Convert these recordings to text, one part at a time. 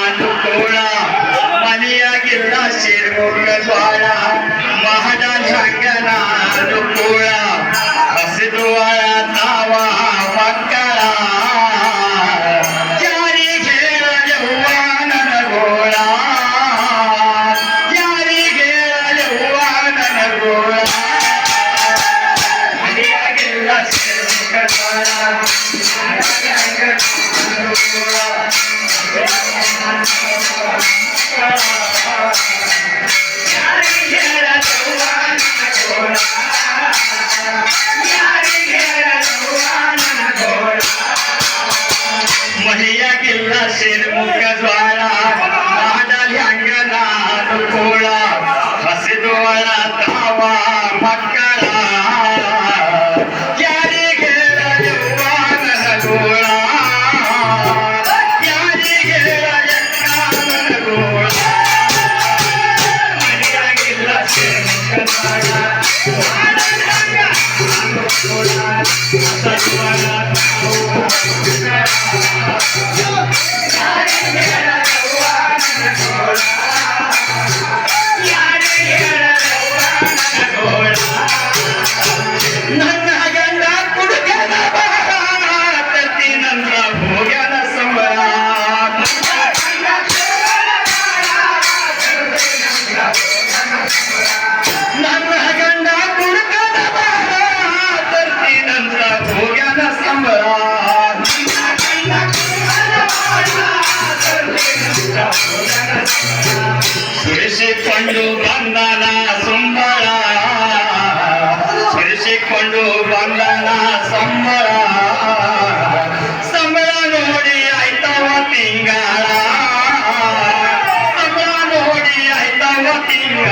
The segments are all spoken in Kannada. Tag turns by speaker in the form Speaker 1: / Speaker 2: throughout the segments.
Speaker 1: ಅನುಕೂಲ ಮನೆಯಾಗಿಲ್ಲ ಶಿರ್ಮುಖ ದ್ವಾರ ಮಹದಾನ ಹಂಗನ ಅನುಕೂಲ ಹಸಿದುವಾಳ ತಾವ ಮಕ್ಕಳ ಯಾರಿಗೆ ಹೇಳಲವ್ವ ನನಗೋಳ ಯಾರಿಗೆ ಹೇಳಲವ್ವ ನನಗೋಳ ಮನೆಯಾಗಿಲ್ಲ ಶಿರ್ಮುಖ ದ್ವಾರ ಮಹಿಯಾಗಿಲ್ಲ ಶಿರ್ಮುಖ ದ್ವಾರ ಮಾಡಲಿ ಹಂಗನ ಅನುಕೂಲ ಹಸಿದುವಳ ತಾವ ಮಕ್ಕಳ ಯಾರಿಗೆ ಹೇಳಲವ್ವ ನನಗೋಳ ಯಾರಿಗೆ ಹೇಳಲಕ್ಕ ನನಗೋಳ ಮಹಿಯಾಗಿಲ್ಲ ಶಿರ್ಮುಖ ದ್ವಾರ ಮಾಡಲಿ ಹಂಗನ ಅನುಕೂಲ ಹಸಿದುವಳ ನನ್ನ ಗಂಡ ಕುಡುಕನ ತತ್ತಿನಂದ್ರ ಹೋಗ್ಯಾನ ಸಂಬಳ ನನ್ನ ಗಂಡ ಕುಡುಕನ ತತ್ತಿನಂದ್ರ ಹೋಗ್ಯಾನ ಸಂಬಳ ಸುರಿಸಿಕೊಂಡು ಬಂದನ ಸಂಬಳ ಸುರಿಸಿಕೊಂಡು ಬಂದನ ಸಂಬಳ ಸಂಬಳ ನೋಡಿ ಆಯ್ತವ ತಿಂಗಳ ಸಂಬಳ ನೋಡಿ ಆಯ್ತವ ತಿಂಗಳ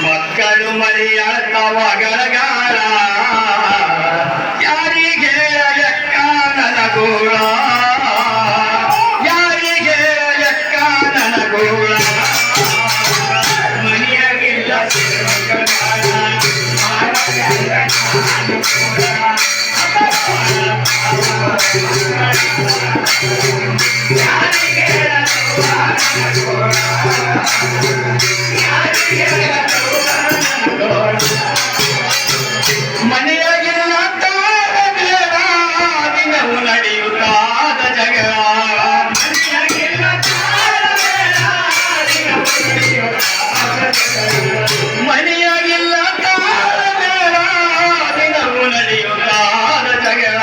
Speaker 1: ಮಕ್ಕಳು ಮರಿಯಾಳ್ತಾವ ಗಳಗಾಲ ಯಾರಿಗೆ ಲೆಕ್ಕ ನನಗೋಳ ಯಾರಿಗೆ ಲೆಕ್ಕ ನನಗೋಳ ಮನೆಯಾಗಿಲ್ಲ ಮನೆಯಾಗಿಲ್ಲ ದಿನವು ನಡೆಯುತ್ತಾದ ಜಗಳ ಮನೆಯಾಗಿಲ್ಲ ದಿನವು ನಡೆಯುತ್ತಾದ ಜಗಳ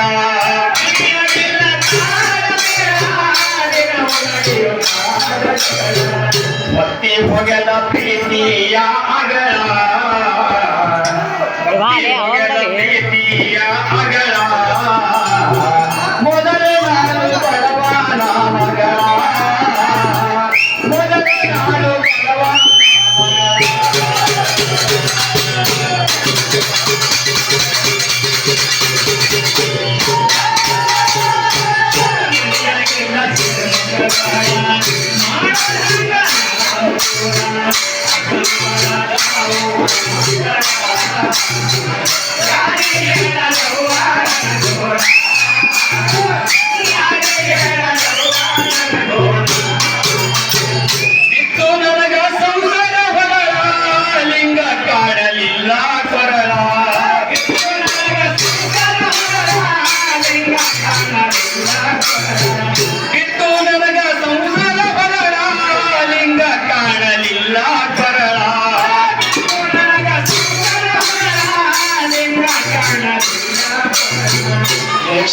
Speaker 1: ಭಕ್ತಿ ಹೋಗದ ಪ್ರೀತಿಯ ಅಗಳ ಪ್ರೀತಿಯ ಅಗಳ ಮೊದಲು ನಾನು ಬಡವನ ಮಗಳ ಮೊದಲು ನಾನು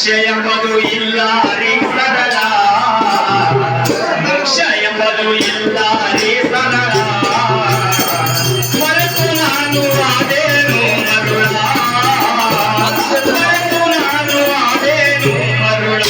Speaker 1: ಮೋಕ್ಷ ಎಂಬುದು ಇಲ್ಲ ರೀ ಸರಳ ಮೋಕ್ಷ ಎಂಬುದು ಇಲ್ಲ ರೀ ಸರಳ ಮರೆತು ನಾನು ಆದೇನು ಮರುಳ ಮರೆತು ನಾನು ಆದೇನು ಮರುಳ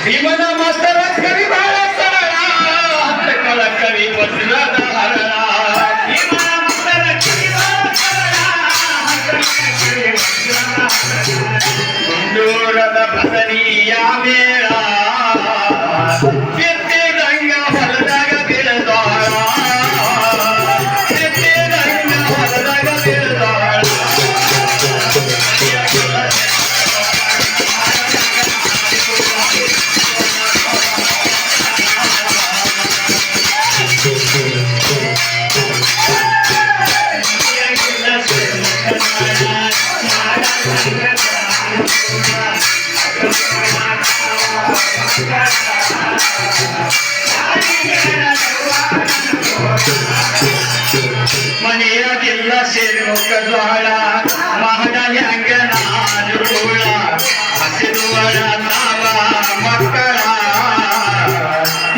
Speaker 1: ಭೀಮನ ಮಾಸ್ತರ ಕವಿ ಬಾಳ ಸರಳ ಕಳ ಕವಿ ವಜ್ರದ ಹರಳ ಭೀಮನ ಮಾಸ್ತರ ಕವಿ ಬಾಳ ಸರಳ ಮುಂದೂರದ ಭಸನಿಯ ಮೇಳ ಎತ್ತಿದಂಗ ಹೊಲದಾಗ ಬೀಳ್ದಾಳ ಎತ್ತಿದಂಗ ಹೊಲದಾಗ ಬೀಳ್ದಾಳ ಮನೆಯದಿಲ್ಲ ಸೇರುಕ ಜ್ವಾಳ ಮಹಡಲಿ ಅಂಗನಾನುಗಳ ಹಸಿರುವಳ ನಾವ ಮಕ್ಕಳ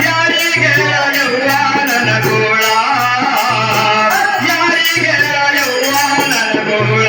Speaker 1: ಯಾರಿಗೆ ಯೌವಾನನ ಗೋಳ ಯಾರಿಗೆ ಯೌವಾನನ ಗೋಳ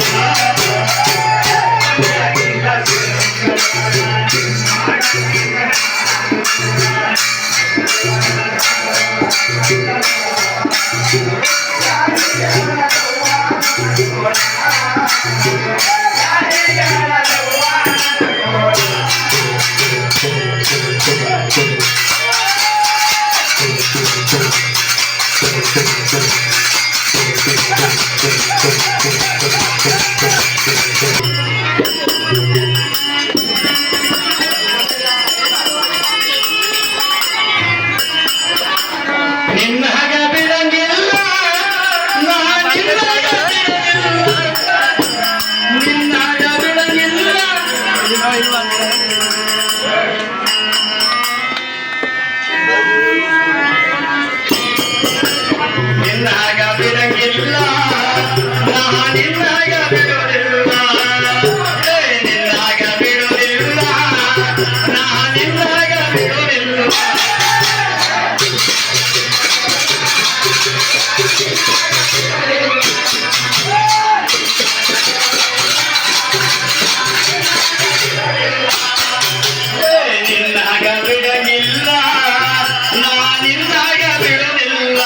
Speaker 1: ನಿನ್ನಗ ಬಿಡಂಗಿಲ್ಲ ನಿನ್ನಗ ಬಿಡಂಗಿಲ್ಲ ನಿನ್ನಗ ಬಿಡಂಗಿಲ್ಲ ನಿನ್ನಗ ಬಿಡೋದಿಲ್ಲ ನಿನ್ನಗ ಬಿಡೋದಿಲ್ಲ ನಿನ್ನಗ ಬಿಡೋದಿಲ್ಲ ನಿನ್ನಗ ಬಿಡಲಿಲ್ಲ ನಿನ್ನಗ ಬಿಡಲಿಲ್ಲ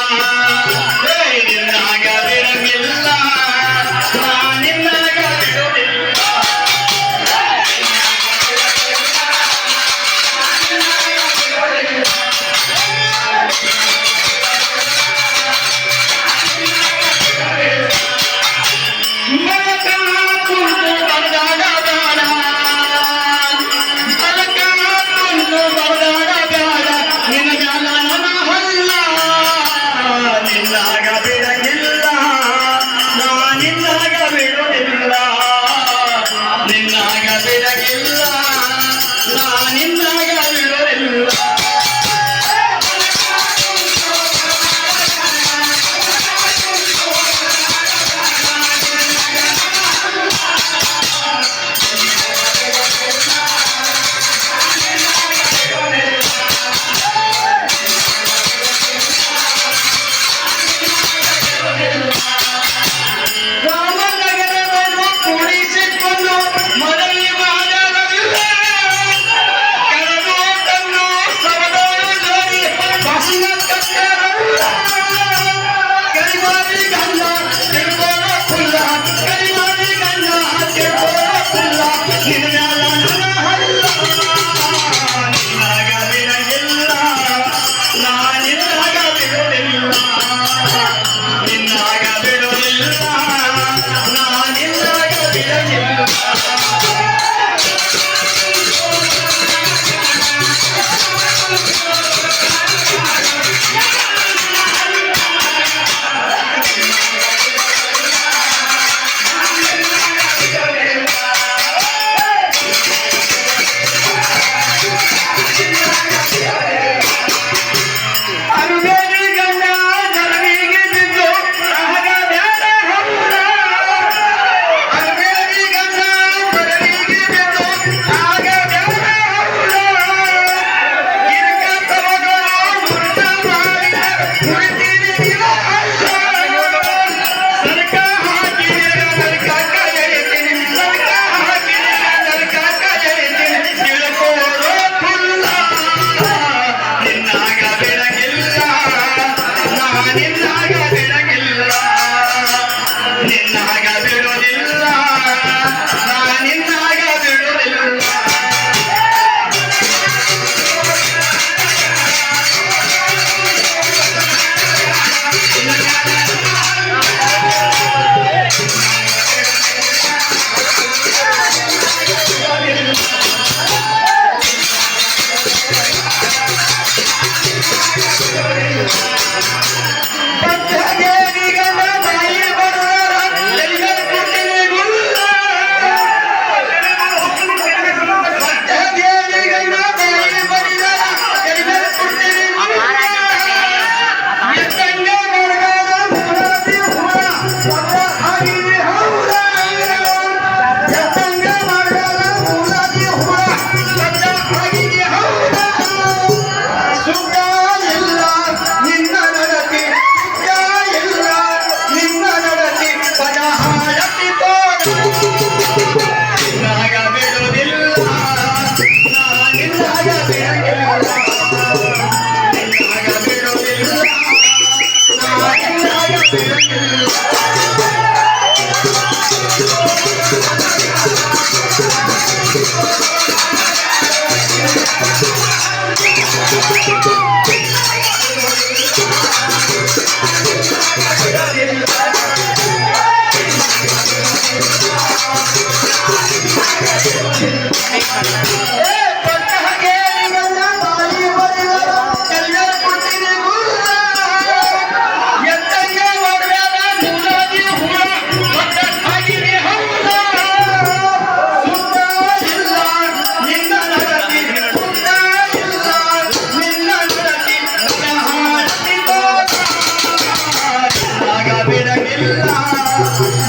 Speaker 1: ಬಿಡಗಿಲ್ಲ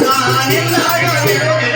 Speaker 1: ನಾನಿಲ್ಲ